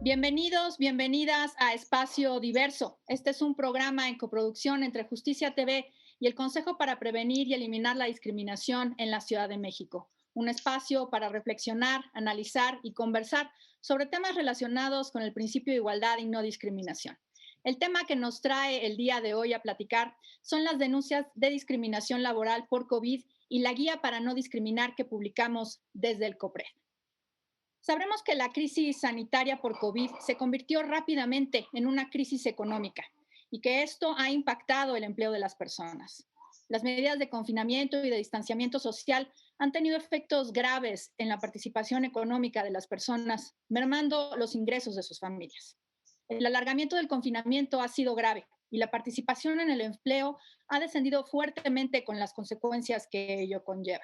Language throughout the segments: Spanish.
Bienvenidos, bienvenidas a Espacio Diverso. Este es un programa en coproducción entre Justicia TV y el Consejo para Prevenir y Eliminar la Discriminación en la Ciudad de México. Un espacio para reflexionar, analizar y conversar sobre temas relacionados con el principio de igualdad y no discriminación. El tema que nos trae el día de hoy a platicar son las denuncias de discriminación laboral por COVID y la guía para no discriminar que publicamos desde el COPRED. Sabremos que la crisis sanitaria por COVID se convirtió rápidamente en una crisis económica y que esto ha impactado el empleo de las personas. Las medidas de confinamiento y de distanciamiento social han tenido efectos graves en la participación económica de las personas, mermando los ingresos de sus familias. El alargamiento del confinamiento ha sido grave y la participación en el empleo ha descendido fuertemente con las consecuencias que ello conlleva.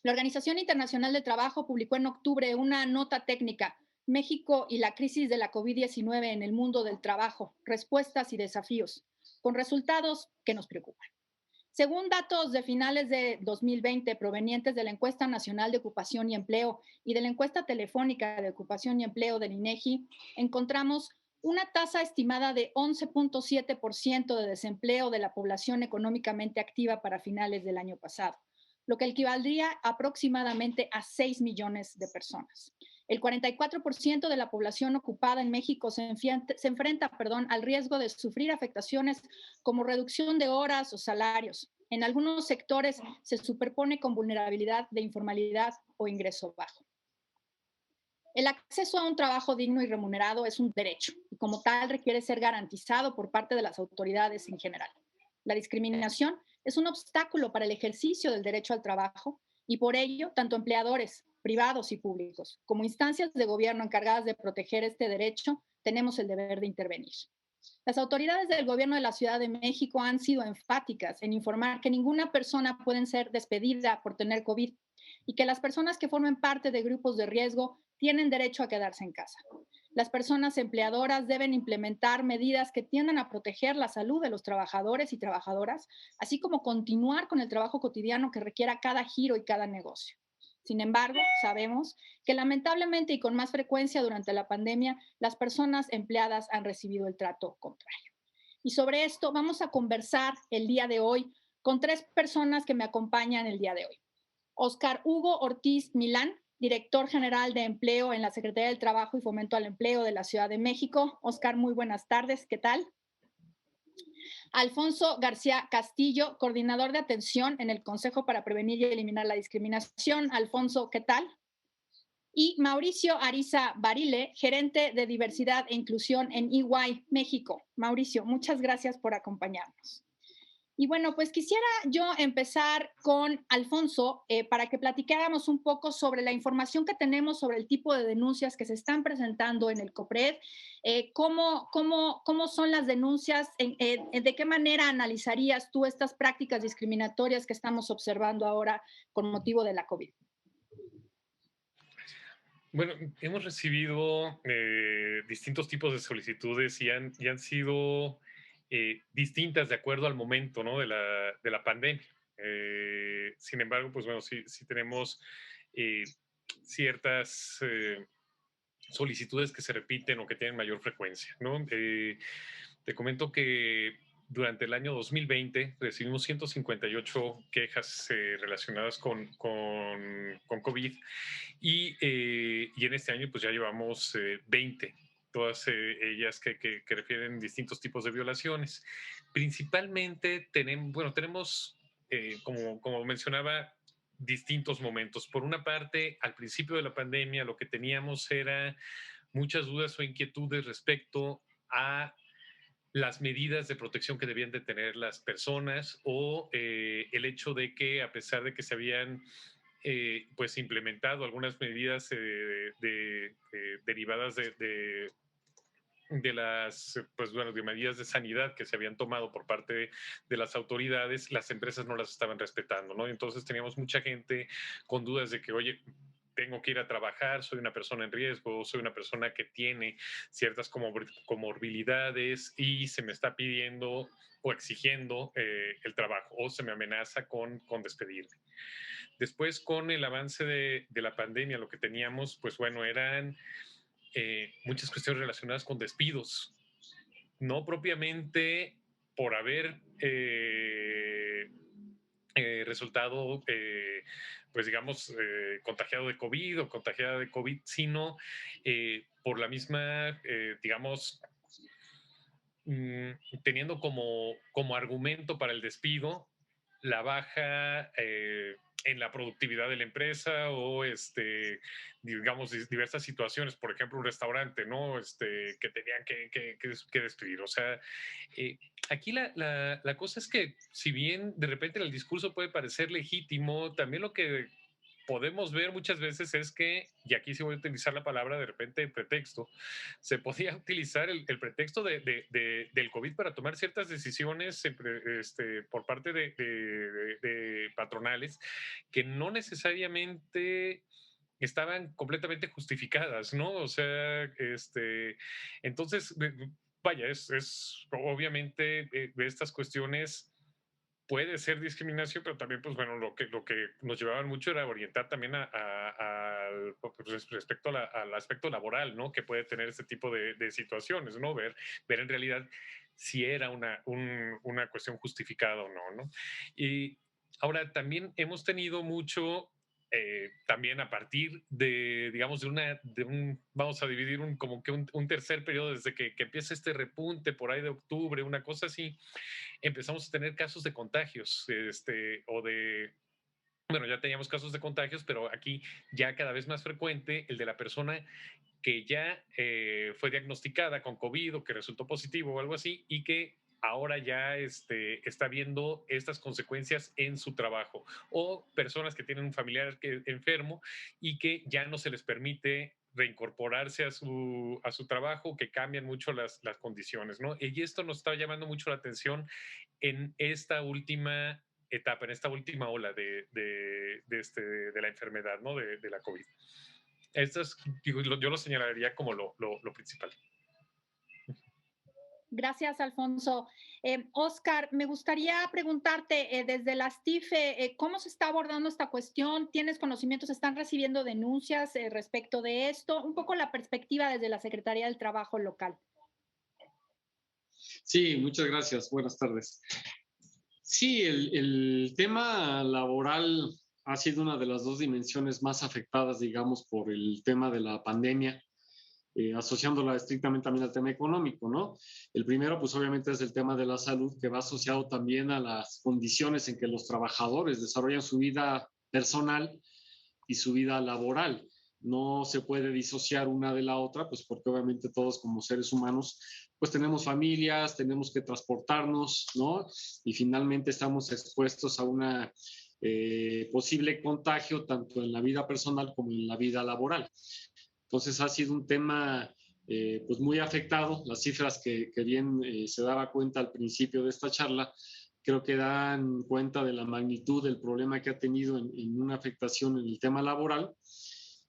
La Organización Internacional del Trabajo publicó en octubre una nota técnica, México y la crisis de la COVID-19 en el mundo del trabajo, respuestas y desafíos, con resultados que nos preocupan. Según datos de finales de 2020 provenientes de la Encuesta Nacional de Ocupación y Empleo y de la Encuesta Telefónica de Ocupación y Empleo del INEGI, encontramos una tasa estimada de 11.7% de desempleo de la población económicamente activa para finales del año pasado, lo que equivaldría aproximadamente a 6 millones de personas. El 44% de la población ocupada en México se enfrenta al riesgo de sufrir afectaciones como reducción de horas o salarios. En algunos sectores se superpone con vulnerabilidad de informalidad o ingreso bajo. El acceso a un trabajo digno y remunerado es un derecho y como tal requiere ser garantizado por parte de las autoridades en general. La discriminación es un obstáculo para el ejercicio del derecho al trabajo y por ello tanto empleadores, privados y públicos, como instancias de gobierno encargadas de proteger este derecho, tenemos el deber de intervenir. Las autoridades del gobierno de la Ciudad de México han sido enfáticas en informar que ninguna persona puede ser despedida por tener COVID y que las personas que formen parte de grupos de riesgo tienen derecho a quedarse en casa. Las personas empleadoras deben implementar medidas que tiendan a proteger la salud de los trabajadores y trabajadoras, así como continuar con el trabajo cotidiano que requiera cada giro y cada negocio. Sin embargo, sabemos que lamentablemente y con más frecuencia durante la pandemia, las personas empleadas han recibido el trato contrario. Y sobre esto vamos a conversar el día de hoy con tres personas que me acompañan el día de hoy. Óscar Hugo Ortiz Milán, director general de empleo en la Secretaría del Trabajo y Fomento al Empleo de la Ciudad de México. Óscar, muy buenas tardes, ¿qué tal? Alfonso García Castillo, coordinador de atención en el Consejo para Prevenir y Eliminar la Discriminación. Alfonso, ¿qué tal? Y Mauricio Ariza Barile, gerente de diversidad e inclusión en EY México. Mauricio, muchas gracias por acompañarnos. Y bueno, pues quisiera yo empezar con Alfonso para que platicáramos un poco sobre la información que tenemos sobre el tipo de denuncias que se están presentando en el COPRED, cómo son las denuncias, de qué manera analizarías tú estas prácticas discriminatorias que estamos observando ahora con motivo de la COVID. Bueno, hemos recibido distintos tipos de solicitudes y han sido distintas de acuerdo al momento, ¿no? de la pandemia. Sin embargo, pues bueno, sí tenemos eh, ciertas solicitudes que se repiten o que tienen mayor frecuencia, ¿no? Te comento que durante el año 2020 recibimos 158 quejas relacionadas con COVID y en este año pues ya llevamos 20, todas ellas que refieren distintos tipos de violaciones. Principalmente tenemos como mencionaba, distintos momentos. Por una parte, al principio de la pandemia lo que teníamos era muchas dudas o inquietudes respecto a las medidas de protección que debían de tener las personas o el hecho de que a pesar de que se habían pues implementado algunas medidas derivadas de las pues bueno de medidas de sanidad que se habían tomado por parte de las autoridades, las empresas no las estaban respetando, ¿no? Entonces teníamos mucha gente con dudas de que, oye, tengo que ir a trabajar, soy una persona en riesgo, soy una persona que tiene ciertas comorbilidades y se me está pidiendo o exigiendo el trabajo o se me amenaza con despedirme. Después, con el avance de la pandemia, lo que teníamos, pues bueno, eran muchas cuestiones relacionadas con despidos, no propiamente por haber resultado, pues digamos, contagiado de COVID o contagiada de COVID, sino por la misma, digamos, mm, teniendo como argumento para el despido la baja en la productividad de la empresa o, digamos, diversas situaciones, por ejemplo, un restaurante, ¿no? Que tenían que despedir. O sea, aquí la cosa es que si bien de repente el discurso puede parecer legítimo, también lo que podemos ver muchas veces es que, y aquí sí voy a utilizar la palabra de repente pretexto, se podía utilizar el pretexto del COVID para tomar ciertas decisiones por parte de patronales que no necesariamente estaban completamente justificadas, ¿no? O sea, entonces, vaya, es obviamente estas cuestiones puede ser discriminación, pero también, pues bueno, lo que nos llevaban mucho era orientar también pues, respecto al aspecto laboral, ¿no? Que puede tener este tipo de situaciones, ¿no? Ver en realidad si era una cuestión justificada o no, ¿no? Y ahora también hemos tenido mucho también a partir de, digamos, vamos a dividir como que un tercer periodo desde que empieza este repunte por ahí de octubre, una cosa así, empezamos a tener casos de contagios, bueno, ya teníamos casos de contagios, pero aquí ya cada vez más frecuente el de la persona que ya fue diagnosticada con COVID o que resultó positivo o algo así y que ahora ya está viendo estas consecuencias en su trabajo, o personas que tienen un familiar enfermo y que ya no se les permite reincorporarse a su trabajo, que cambian mucho las condiciones, ¿no? Y esto nos está llamando mucho la atención en esta última etapa, en esta última ola de la enfermedad, ¿no? De la COVID. Esto es, digo, yo lo señalaría como lo principal. Gracias, Alfonso. Oscar, me gustaría preguntarte desde las TIFE, ¿cómo se está abordando esta cuestión? ¿Tienes conocimientos? ¿Están recibiendo denuncias respecto de esto? Un poco la perspectiva desde la Secretaría del Trabajo local. Sí, muchas gracias. Buenas tardes. Sí, el tema laboral ha sido una de las dos dimensiones más afectadas, digamos, por el tema de la pandemia, asociándola estrictamente también al tema económico, ¿no? El primero, pues obviamente es el tema de la salud, que va asociado también a las condiciones en que los trabajadores desarrollan su vida personal y su vida laboral. No se puede disociar una de la otra, pues porque obviamente todos como seres humanos, pues tenemos familias, tenemos que transportarnos, ¿no? Y finalmente estamos expuestos a una posible contagio tanto en la vida personal como en la vida laboral. Entonces ha sido un tema pues muy afectado. Las cifras que bien se daba cuenta al principio de esta charla, creo que dan cuenta de la magnitud del problema que ha tenido en una afectación en el tema laboral.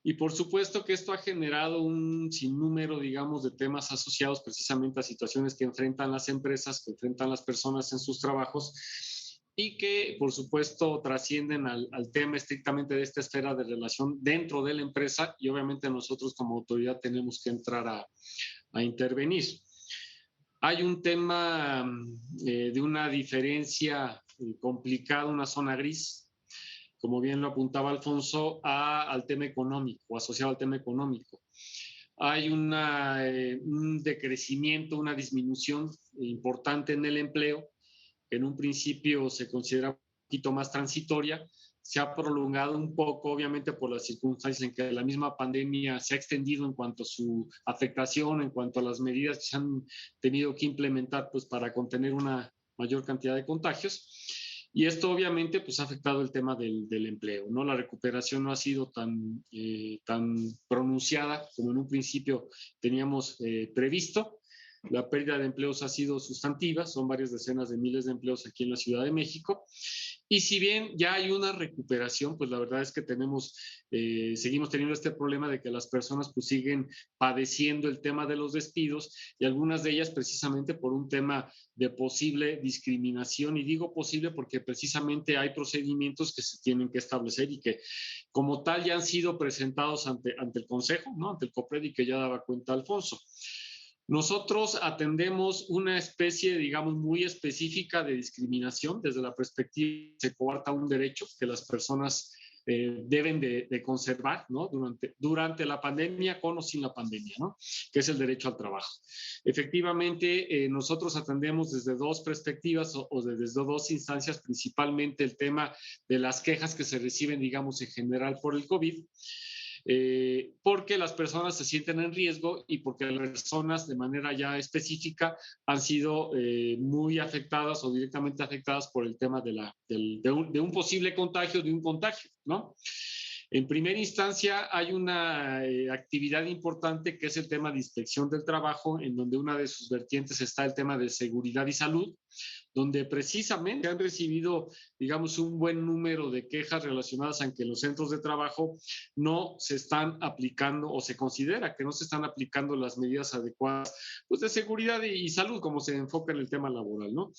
Y por supuesto que esto ha generado un sinnúmero, digamos, de temas asociados precisamente a situaciones que enfrentan las empresas, que enfrentan las personas en sus trabajos y que, por supuesto, trascienden al tema estrictamente de esta esfera de relación dentro de la empresa y obviamente nosotros como autoridad tenemos que entrar a intervenir. Hay un tema de una diferencia complicada, una zona gris, como bien lo apuntaba Alfonso, al tema económico, asociado al tema económico. Hay un decrecimiento, una disminución importante en el empleo, que en un principio se considera un poquito más transitoria, se ha prolongado un poco, obviamente por las circunstancias en que la misma pandemia se ha extendido en cuanto a su afectación, en cuanto a las medidas que se han tenido que implementar pues, para contener una mayor cantidad de contagios. Y esto obviamente pues, ha afectado el tema del empleo, ¿no? La recuperación no ha sido tan pronunciada como en un principio teníamos previsto. La pérdida de empleos ha sido sustantiva, son varias decenas de miles de empleos aquí en la Ciudad de México. Y si bien ya hay una recuperación, pues la verdad es que seguimos teniendo este problema de que las personas pues siguen padeciendo el tema de los despidos y algunas de ellas precisamente por un tema de posible discriminación. Y digo posible porque precisamente hay procedimientos que se tienen que establecer y que como tal ya han sido presentados ante el Consejo, ¿no? Ante el COPRED, y que ya daba cuenta Alfonso. Nosotros atendemos una especie, digamos, muy específica de discriminación desde la perspectiva que se coarta un derecho que las personas deben de conservar, ¿no? Durante la pandemia, con o sin la pandemia, ¿no? Que es el derecho al trabajo. Efectivamente, nosotros atendemos desde dos perspectivas o desde dos instancias, principalmente el tema de las quejas que se reciben, digamos, en general por el COVID. Porque las personas se sienten en riesgo y porque las personas de manera ya específica han sido muy afectadas o directamente afectadas por el tema de un posible contagio, de un contagio, ¿no? En primera instancia, hay una actividad importante que es el tema de inspección del trabajo, en donde una de sus vertientes está el tema de seguridad y salud, donde precisamente han recibido, digamos, un buen número de quejas relacionadas a que los centros de trabajo no se están aplicando o se considera que no se están aplicando las medidas adecuadas pues, de seguridad y salud, como se enfoca en el tema laboral, ¿no?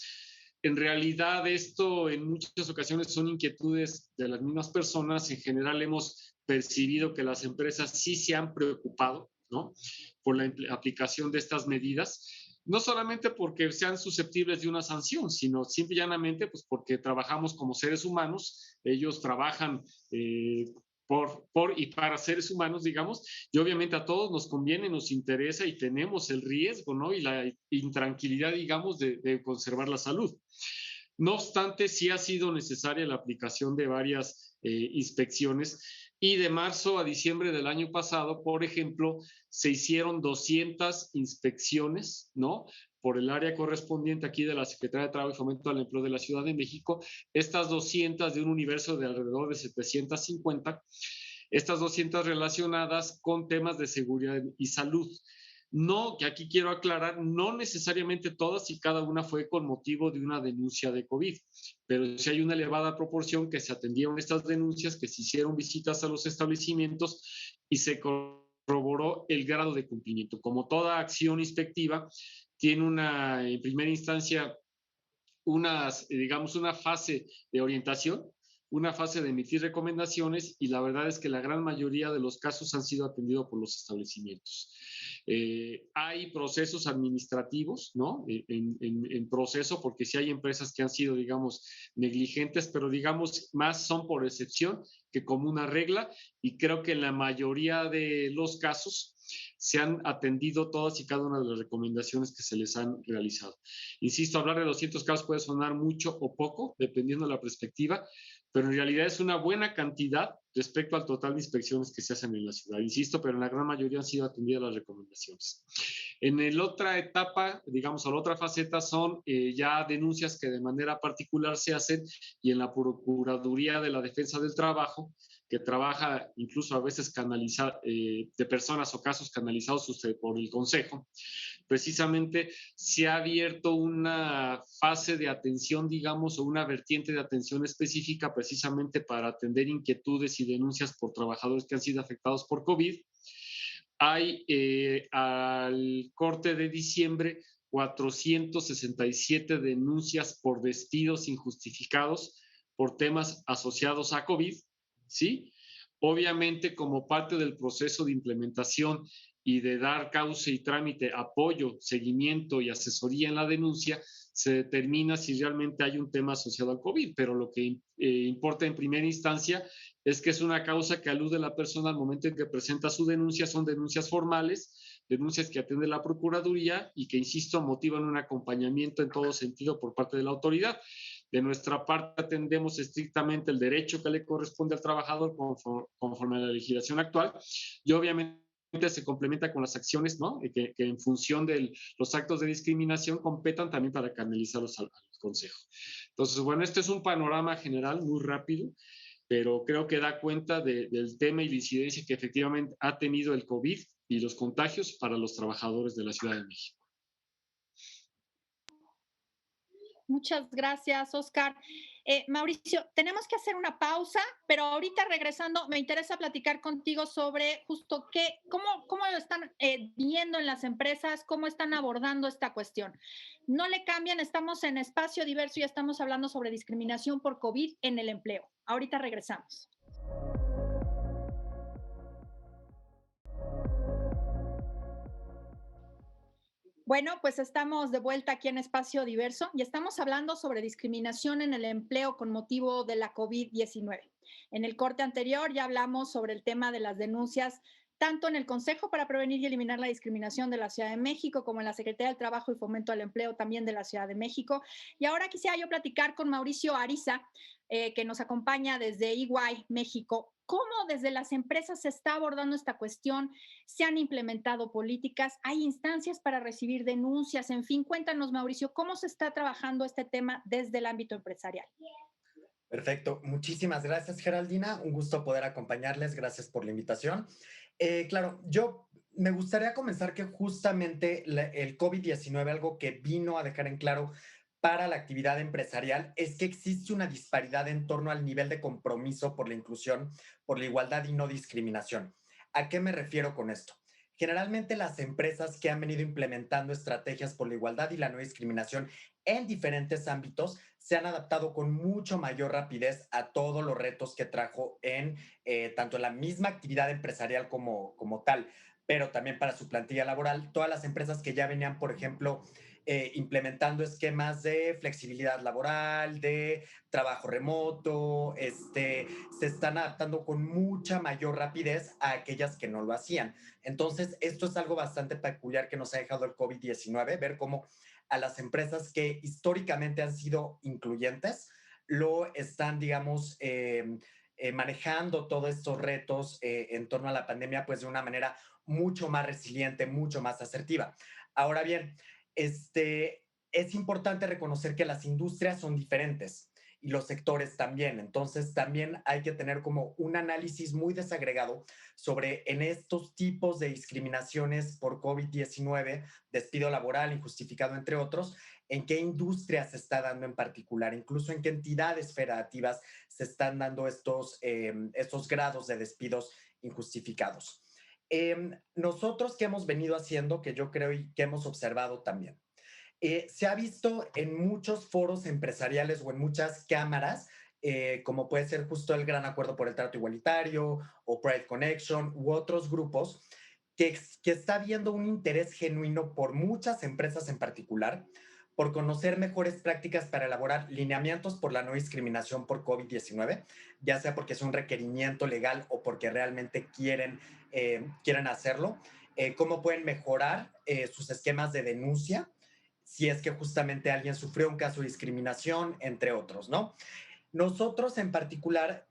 En realidad esto en muchas ocasiones son inquietudes de las mismas personas. En general hemos percibido que las empresas sí se han preocupado, ¿no? Por la aplicación de estas medidas, no solamente porque sean susceptibles de una sanción, sino simple y llanamente pues porque trabajamos como seres humanos, ellos trabajan por y para seres humanos, digamos, y obviamente a todos nos conviene, nos interesa y tenemos el riesgo, ¿no? Y la intranquilidad, digamos, de conservar la salud. No obstante, sí ha sido necesaria la aplicación de varias inspecciones y de marzo a diciembre del año pasado, por ejemplo, se hicieron 200 inspecciones, ¿no? Por el área correspondiente aquí de la Secretaría de Trabajo y Fomento al Empleo de la Ciudad de México, estas 200 de un universo de alrededor de 750, estas 200 relacionadas con temas de seguridad y salud. No, que aquí quiero aclarar, no necesariamente todas y cada una fue con motivo de una denuncia de COVID, pero sí hay una elevada proporción que se atendieron estas denuncias, que se hicieron visitas a los establecimientos y se corroboró el grado de cumplimiento. Como toda acción inspectiva, tiene en primera instancia, digamos, una fase de orientación, una fase de emitir recomendaciones y la verdad es que la gran mayoría de los casos han sido atendidos por los establecimientos. Hay procesos administrativos, ¿no? En proceso, porque sí hay empresas que han sido, digamos, negligentes, pero digamos, más son por excepción que como una regla, y creo que en la mayoría de los casos se han atendido todas y cada una de las recomendaciones que se les han realizado. Insisto, hablar de 200 casos puede sonar mucho o poco, dependiendo de la perspectiva, pero en realidad es una buena cantidad respecto al total de inspecciones que se hacen en la ciudad. Insisto, pero en la gran mayoría han sido atendidas las recomendaciones. En la otra etapa, digamos, o la otra faceta son ya denuncias que de manera particular se hacen y en la Procuraduría de la Defensa del Trabajo, que trabaja incluso a veces de personas o casos canalizados por el Consejo, precisamente se ha abierto una fase de atención, digamos, o una vertiente de atención específica precisamente para atender inquietudes y denuncias por trabajadores que han sido afectados por COVID. Hay al corte de diciembre 467 denuncias por despidos injustificados por temas asociados a COVID, ¿sí? Obviamente, como parte del proceso de implementación y de dar cauce y trámite, apoyo, seguimiento y asesoría en la denuncia, se determina si realmente hay un tema asociado al COVID, pero lo que importa en primera instancia es que es una causa que alude a la persona al momento en que presenta su denuncia, son denuncias formales, denuncias que atiende la Procuraduría y que, insisto, motivan un acompañamiento en todo sentido por parte de la autoridad. De nuestra parte atendemos estrictamente el derecho que le corresponde al trabajador conforme a la legislación actual y obviamente se complementa con las acciones, ¿no? que en función de los actos de discriminación competan también para canalizarlos al Consejo. Entonces, bueno, este es un panorama general muy rápido, pero creo que da cuenta del tema y la incidencia que efectivamente ha tenido el COVID y los contagios para los trabajadores de la Ciudad de México. Muchas gracias, Oscar. Mauricio, tenemos que hacer una pausa, pero ahorita regresando, me interesa platicar contigo sobre justo cómo lo están viendo en las empresas, cómo están abordando esta cuestión. No le cambien, estamos en Espacio Diverso y estamos hablando sobre discriminación por COVID en el empleo. Ahorita regresamos. Bueno, pues estamos de vuelta aquí en Espacio Diverso y estamos hablando sobre discriminación en el empleo con motivo de la COVID-19. En el corte anterior ya hablamos sobre el tema de las denuncias tanto en el Consejo para Prevenir y Eliminar la Discriminación de la Ciudad de México como en la Secretaría del Trabajo y Fomento al Empleo también de la Ciudad de México. Y ahora quisiera yo platicar con Mauricio Ariza, que nos acompaña desde EY México. ¿Cómo desde las empresas se está abordando esta cuestión? ¿Se han implementado políticas? ¿Hay instancias para recibir denuncias? En fin, cuéntanos, Mauricio, ¿cómo se está trabajando este tema desde el ámbito empresarial? Perfecto. Muchísimas gracias, Geraldina. Un gusto poder acompañarles. Gracias por la invitación. Claro, yo me gustaría comenzar que justamente el COVID-19, algo que vino a dejar en claro para la actividad empresarial, es que existe una disparidad en torno al nivel de compromiso por la inclusión, por la igualdad y no discriminación. ¿A qué me refiero con esto? Generalmente las empresas que han venido implementando estrategias por la igualdad y la no discriminación en diferentes ámbitos se han adaptado con mucho mayor rapidez a todos los retos que trajo en tanto la misma actividad empresarial como tal, pero también para su plantilla laboral. Todas las empresas que ya venían, por ejemplo, implementando esquemas de flexibilidad laboral, de trabajo remoto, se están adaptando con mucha mayor rapidez a aquellas que no lo hacían. Entonces, esto es algo bastante peculiar que nos ha dejado el COVID-19, ver cómo a las empresas que históricamente han sido incluyentes lo están, digamos, manejando todos estos retos en torno a la pandemia, pues de una manera mucho más resiliente, mucho más asertiva. Ahora bien, es importante reconocer que las industrias son diferentes y los sectores también. Entonces, también hay que tener como un análisis muy desagregado sobre en estos tipos de discriminaciones por COVID-19, despido laboral injustificado, entre otros, en qué industria se está dando en particular, incluso en qué entidades federativas se están dando estos grados de despidos injustificados. Nosotros que hemos venido haciendo, que yo creo y que hemos observado también, se ha visto en muchos foros empresariales o en muchas cámaras, como puede ser justo el Gran Acuerdo por el Trato Igualitario o Pride Connection u otros grupos, que está habiendo un interés genuino por muchas empresas en particular por conocer mejores prácticas para elaborar lineamientos por la no discriminación por COVID-19, ya sea porque es un requerimiento legal o porque realmente quieren hacerlo, cómo pueden mejorar sus esquemas de denuncia si es que justamente alguien sufrió un caso de discriminación, entre otros, ¿no? Nosotros en particular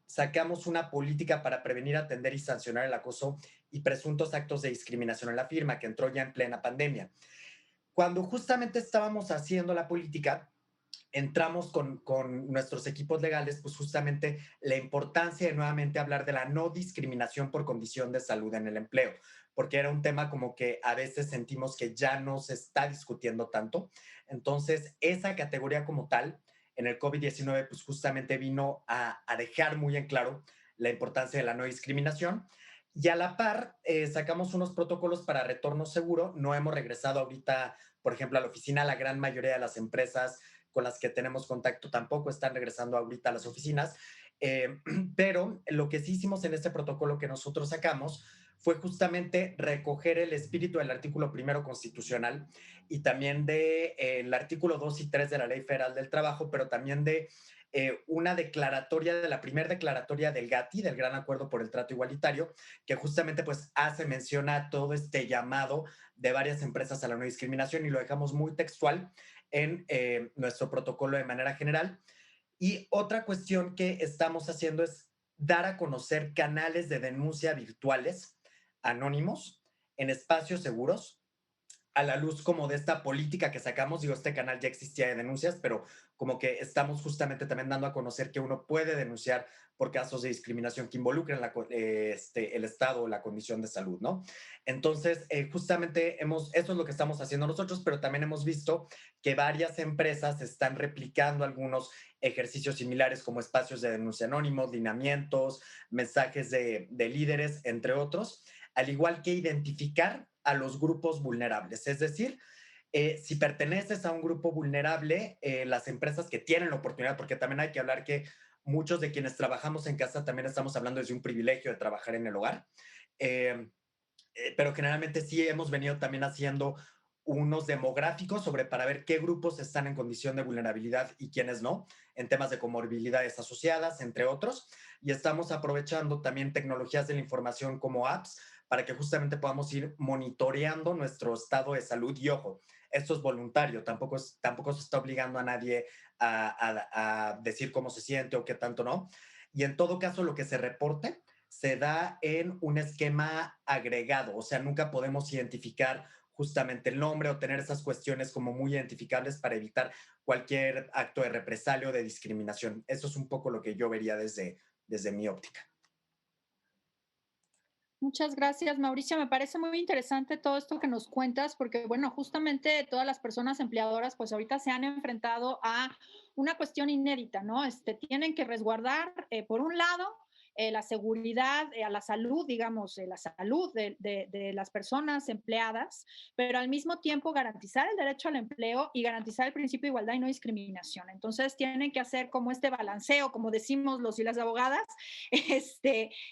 sacamos una política para prevenir, atender y sancionar el acoso y presuntos actos de discriminación en la firma, que entró ya en plena pandemia. Cuando justamente estábamos haciendo la política, entramos con nuestros equipos legales, pues justamente la importancia de nuevamente hablar de la no discriminación por condición de salud en el empleo, porque era un tema como que a veces sentimos que ya no se está discutiendo tanto. Entonces, esa categoría como tal, en el COVID-19, pues justamente vino a dejar muy en claro la importancia de la no discriminación. Y a la par, sacamos unos protocolos para retorno seguro. No hemos regresado ahorita, por ejemplo, a la oficina. La gran mayoría de las empresas con las que tenemos contacto tampoco están regresando ahorita a las oficinas, pero lo que sí hicimos en este protocolo que nosotros sacamos fue justamente recoger el espíritu del artículo primero constitucional y también del artículo 2 y 3 de la Ley Federal del Trabajo, pero también de una declaratoria, de la primera declaratoria del GATI, del Gran Acuerdo por el Trato Igualitario, que justamente pues hace mención a todo este llamado de varias empresas a la no discriminación y lo dejamos muy textual en nuestro protocolo de manera general. Y otra cuestión que estamos haciendo es dar a conocer canales de denuncia virtuales anónimos en espacios seguros a la luz como de esta política que sacamos. Digo, este canal ya existía de denuncias, pero como que estamos justamente también dando a conocer que uno puede denunciar por casos de discriminación que involucren el estado o la condición de salud, ¿no? Entonces, justamente eso es lo que estamos haciendo nosotros, pero también hemos visto que varias empresas están replicando algunos ejercicios similares como espacios de denuncia anónimos, lineamientos, mensajes de líderes, entre otros, al igual que identificar a los grupos vulnerables. Es decir, si perteneces a un grupo vulnerable, las empresas que tienen la oportunidad, porque también hay que hablar que muchos de quienes trabajamos en casa también estamos hablando desde un privilegio de trabajar en el hogar, eh, pero generalmente sí hemos venido también haciendo unos demográficos para ver qué grupos están en condición de vulnerabilidad y quiénes no, en temas de comorbilidades asociadas, entre otros. Y estamos aprovechando también tecnologías de la información como apps para que justamente podamos ir monitoreando nuestro estado de salud. Y ojo, esto es voluntario, tampoco se está obligando a nadie a decir cómo se siente o qué tanto no. Y en todo caso, lo que se reporte se da en un esquema agregado, o sea, nunca podemos identificar justamente el nombre o tener esas cuestiones como muy identificables para evitar cualquier acto de represalia o de discriminación. Eso es un poco lo que yo vería desde mi óptica. Muchas gracias, Mauricio. Me parece muy interesante todo esto que nos cuentas, porque, bueno, justamente todas las personas empleadoras, pues ahorita se han enfrentado a una cuestión inédita, ¿no? Tienen que resguardar, por un lado, la seguridad, a la salud, digamos, la salud de las personas empleadas, pero al mismo tiempo garantizar el derecho al empleo y garantizar el principio de igualdad y no discriminación. Entonces, tienen que hacer como este balanceo, como decimos los y las abogadas,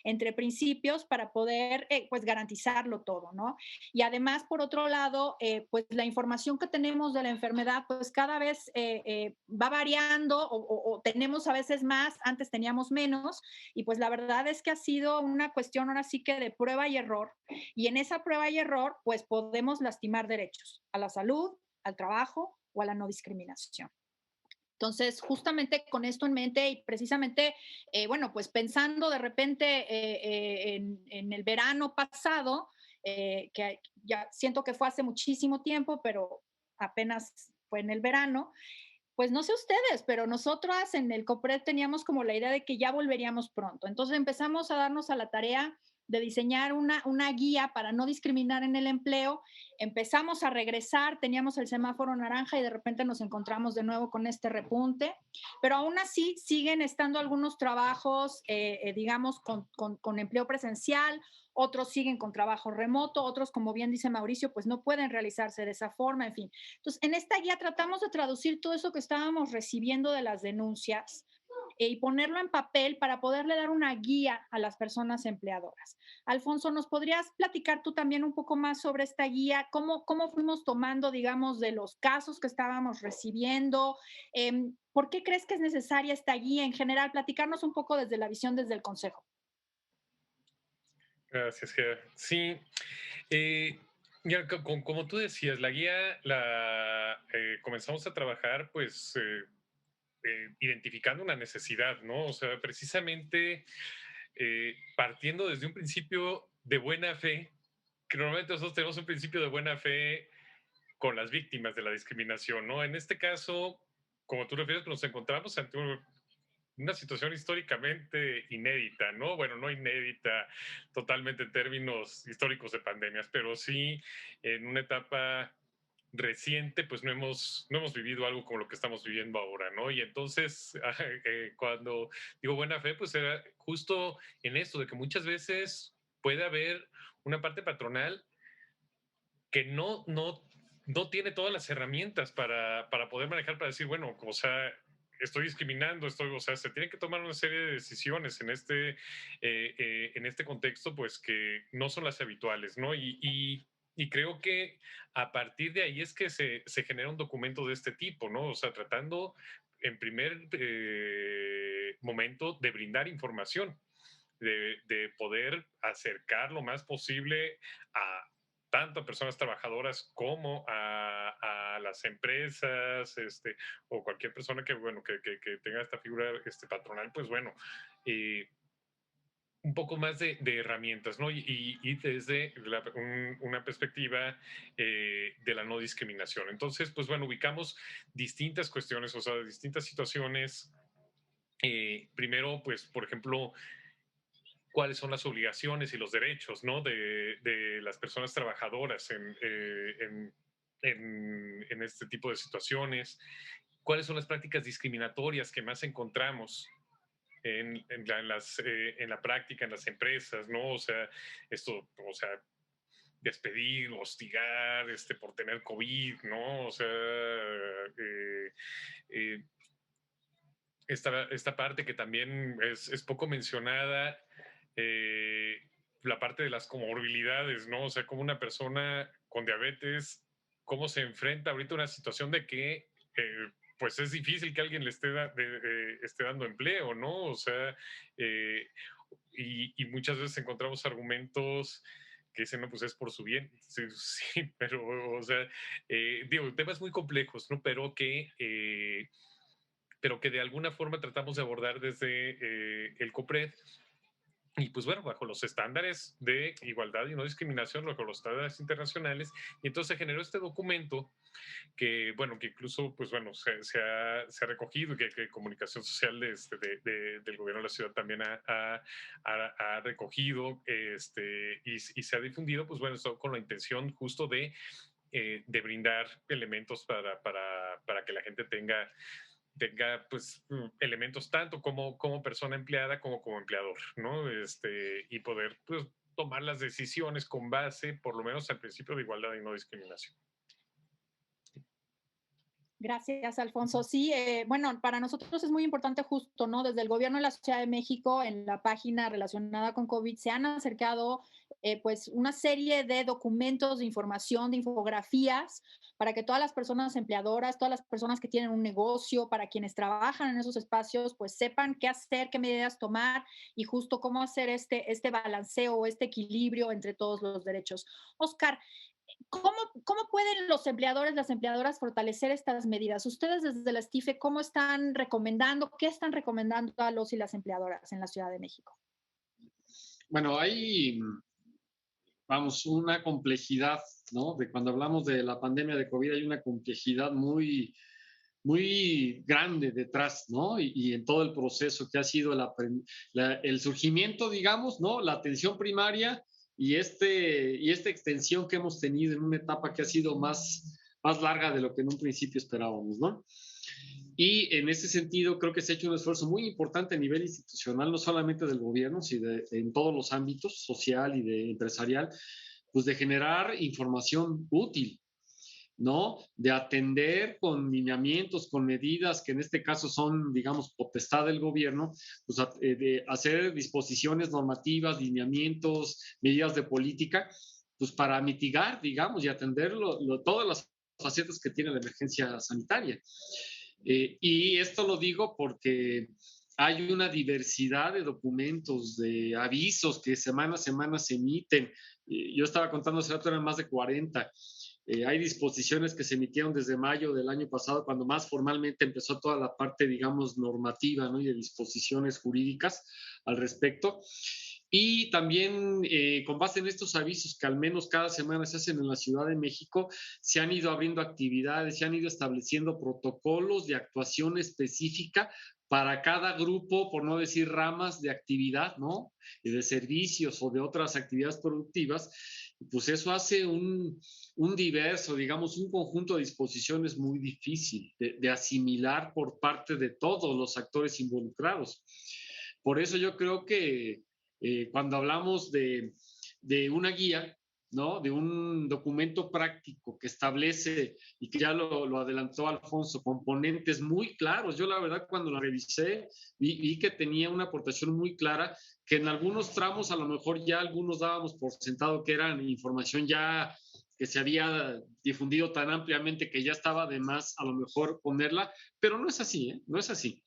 entre principios para poder pues garantizarlo todo, ¿no? Y además, por otro lado, pues la información que tenemos de la enfermedad, pues cada vez va variando o tenemos a veces más, antes teníamos menos, y pues la verdad es que ha sido una cuestión ahora sí que de prueba y error, y en esa prueba y error, pues podemos lastimar derechos a la salud, al trabajo o a la no discriminación. Entonces, justamente con esto en mente y precisamente, bueno, pues pensando de repente en el verano pasado, que ya siento que fue hace muchísimo tiempo, pero apenas fue en el verano, pues no sé ustedes, pero nosotras en el COPRED teníamos como la idea de que ya volveríamos pronto. Entonces empezamos a darnos a la tarea de diseñar una guía para no discriminar en el empleo. Empezamos a regresar, teníamos el semáforo naranja y de repente nos encontramos de nuevo con este repunte, pero aún así siguen estando algunos trabajos, digamos, con empleo presencial, otros siguen con trabajo remoto, otros, como bien dice Mauricio, pues no pueden realizarse de esa forma, en fin. Entonces, en esta guía tratamos de traducir todo eso que estábamos recibiendo de las denuncias y ponerlo en papel para poderle dar una guía a las personas empleadoras. Alfonso, ¿nos podrías platicar tú también un poco más sobre esta guía? ¿Cómo fuimos tomando, digamos, de los casos que estábamos recibiendo? ¿Por qué crees que es necesaria esta guía en general? Platicarnos un poco desde la visión, desde el Consejo. Gracias, Ger. Sí, eh, ya, como tú decías, la guía la comenzamos a trabajar pues identificando una necesidad, ¿no? O sea, precisamente partiendo desde un principio de buena fe, que normalmente nosotros tenemos un principio de buena fe con las víctimas de la discriminación, ¿no? En este caso, como tú refieres, nos encontramos ante una situación históricamente inédita, ¿no? Bueno, no inédita totalmente en términos históricos de pandemias, pero sí en una etapa reciente, pues no hemos vivido algo como lo que estamos viviendo ahora, ¿no? Y entonces, cuando digo buena fe, pues era justo en esto, de que muchas veces puede haber una parte patronal que no tiene todas las herramientas para poder manejar, para decir, bueno, o sea, estoy discriminando, o sea, se tienen que tomar una serie de decisiones en este contexto, pues que no son las habituales, ¿no? Y creo que a partir de ahí es que se genera un documento de este tipo, ¿no? O sea, tratando en primer momento de brindar información, de poder acercar lo más posible a tanto a personas trabajadoras como a las empresas, o cualquier persona que, bueno, que tenga esta figura patronal, pues bueno, eh, un poco más de herramientas, ¿no? Y desde una perspectiva de la no discriminación. Entonces, pues bueno, ubicamos distintas cuestiones, o sea, distintas situaciones. Primero, pues, por ejemplo, cuáles son las obligaciones y los derechos, ¿no? De las personas trabajadoras en este tipo de situaciones. ¿Cuáles son las prácticas discriminatorias que más encontramos en la práctica, en las empresas, ¿no? O sea, despedir, hostigar, por tener COVID, ¿no? O sea, eh, esta parte que también es poco mencionada, eh, la parte de las comorbilidades, ¿no? O sea, como una persona con diabetes, cómo se enfrenta ahorita a una situación de que pues es difícil que alguien le esté dando empleo, ¿no? O sea, eh, y muchas veces encontramos argumentos que dicen, no, pues es por su bien. Sí, sí, pero, o sea, digo, temas muy complejos, ¿no? Pero que de alguna forma tratamos de abordar desde el COPRED. Y pues bueno, bajo los estándares de igualdad y no discriminación, bajo los estándares internacionales. Y entonces se generó este documento que, bueno, que incluso, pues bueno, se ha recogido, que Comunicación Social del gobierno de la ciudad también ha recogido y se ha difundido, pues bueno, esto con la intención justo de brindar elementos para que la gente tenga pues elementos tanto como persona empleada como empleador, ¿no? Y poder pues tomar las decisiones con base, por lo menos al principio de igualdad y no discriminación. Gracias, Alfonso. Sí, bueno, para nosotros es muy importante justo, ¿no? Desde el gobierno de la Ciudad de México, en la página relacionada con COVID, se han acercado pues una serie de documentos, de información, de infografías, para que todas las personas empleadoras, todas las personas que tienen un negocio, para quienes trabajan en esos espacios, pues sepan qué hacer, qué medidas tomar y justo cómo hacer este balanceo, este equilibrio entre todos los derechos. Oscar, ¿cómo pueden los empleadores, las empleadoras fortalecer estas medidas? Ustedes desde la STIFE, ¿cómo están recomendando, qué están recomendando a los y las empleadoras en la Ciudad de México? Bueno, hay, vamos, una complejidad, ¿no? De cuando hablamos de la pandemia de COVID, hay una complejidad muy, muy grande detrás, ¿no? Y en todo el proceso que ha sido el surgimiento, digamos, ¿no? La atención primaria y esta extensión que hemos tenido en una etapa que ha sido más larga de lo que en un principio esperábamos, ¿no? Y en ese sentido creo que se ha hecho un esfuerzo muy importante a nivel institucional, no solamente del gobierno, sino en todos los ámbitos, social y de empresarial, pues de generar información útil, ¿no? De atender con lineamientos, con medidas que en este caso son, digamos, potestad del gobierno, pues de hacer disposiciones normativas, lineamientos, medidas de política, pues para mitigar, digamos, y atender todas las facetas que tiene la emergencia sanitaria. Y esto lo digo porque hay una diversidad de documentos, de avisos que semana a semana se emiten. Yo estaba contando hace rato, eran más de 40. Hay disposiciones que se emitieron desde mayo del año pasado, cuando más formalmente empezó toda la parte, digamos, normativa, ¿no? Y de disposiciones jurídicas al respecto. Y también con base en estos avisos que al menos cada semana se hacen en la Ciudad de México, se han ido abriendo actividades, se han ido estableciendo protocolos de actuación específica para cada grupo, por no decir ramas de actividad, ¿no? Y de servicios o de otras actividades productivas. Pues eso hace un diverso, digamos, un conjunto de disposiciones muy difícil de asimilar por parte de todos los actores involucrados. Por eso yo creo que cuando hablamos de una guía, ¿no? De un documento práctico que establece, y que ya lo adelantó Alfonso, componentes muy claros. Yo la verdad cuando la revisé vi que tenía una aportación muy clara, que en algunos tramos a lo mejor ya algunos dábamos por sentado que eran información ya que se había difundido tan ampliamente que ya estaba de más a lo mejor ponerla, pero no es así, ¿eh? No es así.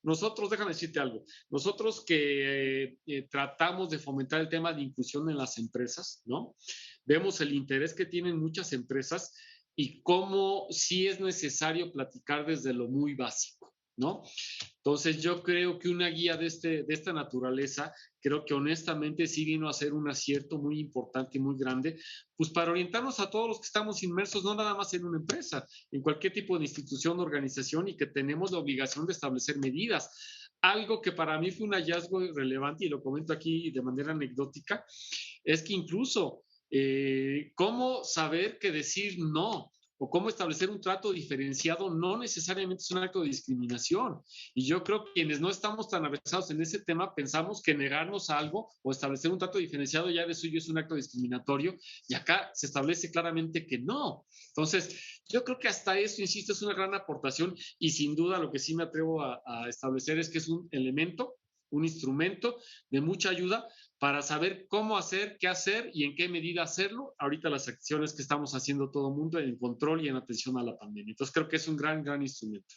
Nosotros, déjame decirte algo, nosotros que tratamos de fomentar el tema de inclusión en las empresas, ¿no? Vemos el interés que tienen muchas empresas y cómo sí es necesario platicar desde lo muy básico, ¿no? Entonces, yo creo que una guía de esta naturaleza, creo que honestamente sí vino a ser un acierto muy importante y muy grande, pues para orientarnos a todos los que estamos inmersos, no nada más en una empresa, en cualquier tipo de institución, organización, y que tenemos la obligación de establecer medidas. Algo que para mí fue un hallazgo relevante, y lo comento aquí de manera anecdótica, es que incluso cómo saber que decir no o cómo establecer un trato diferenciado no necesariamente es un acto de discriminación. Y yo creo que quienes no estamos tan avesados en ese tema pensamos que negarnos a algo o establecer un trato diferenciado ya de suyo es un acto discriminatorio, y acá se establece claramente que no. Entonces, yo creo que hasta eso, insisto, es una gran aportación, y sin duda lo que sí me atrevo a establecer es que es un elemento, un instrumento de mucha ayuda para saber cómo hacer, qué hacer y en qué medida hacerlo. Ahorita las acciones que estamos haciendo todo el mundo en control y en atención a la pandemia. Entonces creo que es un gran, gran instrumento.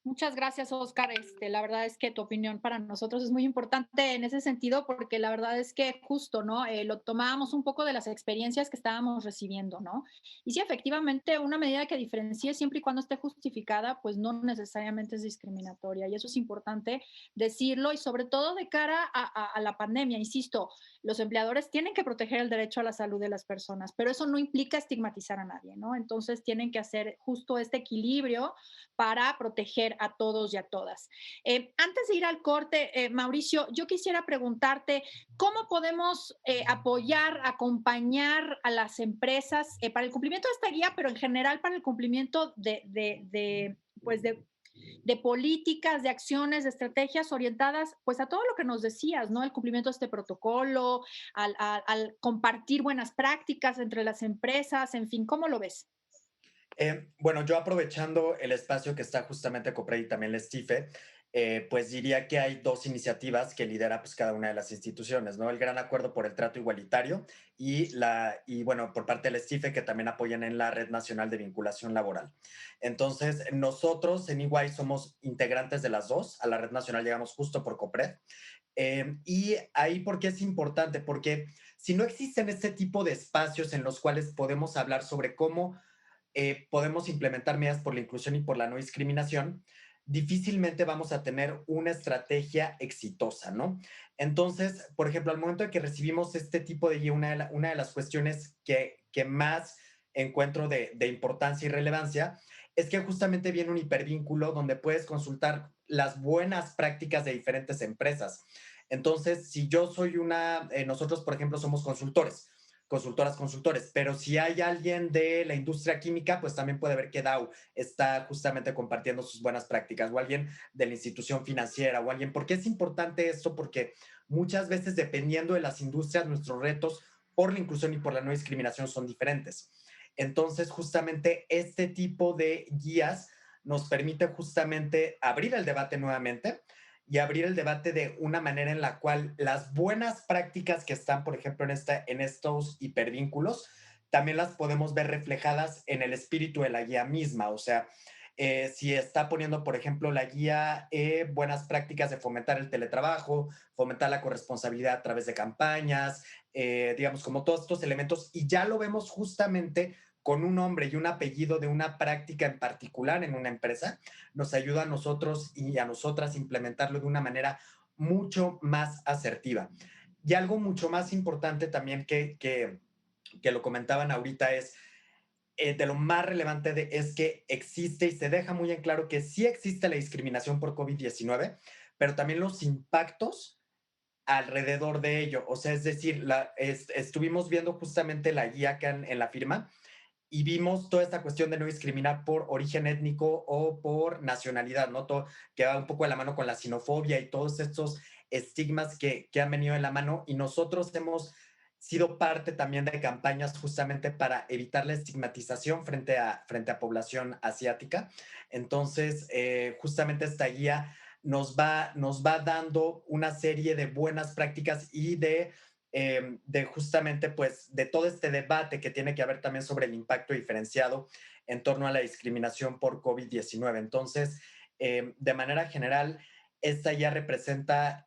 Muchas gracias, Oscar. La verdad es que tu opinión para nosotros es muy importante en ese sentido, porque la verdad es que justo, ¿no? Lo tomábamos un poco de las experiencias que estábamos recibiendo, ¿no? Y sí, efectivamente, una medida que diferencie siempre y cuando esté justificada, pues no necesariamente es discriminatoria. Y eso es importante decirlo, y sobre todo de cara a la pandemia. Insisto, los empleadores tienen que proteger el derecho a la salud de las personas, pero eso no implica estigmatizar a nadie, ¿no? Entonces tienen que hacer justo este equilibrio para proteger a todos y a todas. Antes de ir al corte, Mauricio, yo quisiera preguntarte, ¿cómo podemos apoyar, acompañar a las empresas para el cumplimiento de esta guía, pero en general para el cumplimiento pues de políticas, de acciones, de estrategias orientadas pues a todo lo que nos decías, ¿no? El cumplimiento de este protocolo, al compartir buenas prácticas entre las empresas, en fin, ¿cómo lo ves? Bueno, yo aprovechando el espacio que está justamente Copred y también la STIFE, pues diría que hay dos iniciativas que lidera pues cada una de las instituciones, ¿no? El Gran Acuerdo por el Trato Igualitario y bueno, por parte de la STIFE que también apoyan en la Red Nacional de Vinculación Laboral. Entonces, nosotros en EY somos integrantes de las dos, a la Red Nacional llegamos justo por Copred. Y ahí, ¿por qué es importante? Porque si no existen este tipo de espacios en los cuales podemos hablar sobre cómo podemos implementar medidas por la inclusión y por la no discriminación, difícilmente vamos a tener una estrategia exitosa, ¿no? Entonces, por ejemplo, al momento de que recibimos este tipo de guía, una de las cuestiones que más encuentro de importancia y relevancia es que justamente viene un hipervínculo donde puedes consultar las buenas prácticas de diferentes empresas. Entonces, si yo soy nosotros, por ejemplo, somos consultoras, consultores, pero si hay alguien de la industria química, pues también puede ver que Dow está justamente compartiendo sus buenas prácticas, o alguien de la institución financiera, o alguien. ¿Por qué es importante esto? Porque muchas veces, dependiendo de las industrias, nuestros retos por la inclusión y por la no discriminación son diferentes. Entonces, justamente este tipo de guías nos permite justamente abrir el debate nuevamente y abrir el debate de una manera en la cual las buenas prácticas que están, por ejemplo, en estos hipervínculos, también las podemos ver reflejadas en el espíritu de la guía misma. O sea, si está poniendo, por ejemplo, la guía buenas prácticas de fomentar el teletrabajo, fomentar la corresponsabilidad a través de campañas, digamos, como todos estos elementos, y ya lo vemos justamente con un nombre y un apellido de una práctica en particular en una empresa, nos ayuda a nosotros y a nosotras implementarlo de una manera mucho más asertiva. Y algo mucho más importante también que lo comentaban ahorita es, de lo más relevante es que existe y se deja muy en claro que sí existe la discriminación por COVID-19, pero también los impactos alrededor de ello. O sea, es decir, estuvimos viendo justamente la guía acá en la firma y vimos toda esta cuestión de no discriminar por origen étnico o por nacionalidad, ¿no? Todo, que va un poco de la mano con la xenofobia y todos estos estigmas que han venido de la mano, y nosotros hemos sido parte también de campañas justamente para evitar la estigmatización frente a población asiática. Entonces, justamente esta guía nos va dando una serie de buenas prácticas y de justamente pues de todo este debate que tiene que haber también sobre el impacto diferenciado en torno a la discriminación por COVID-19. Entonces, de manera general, esta ya representa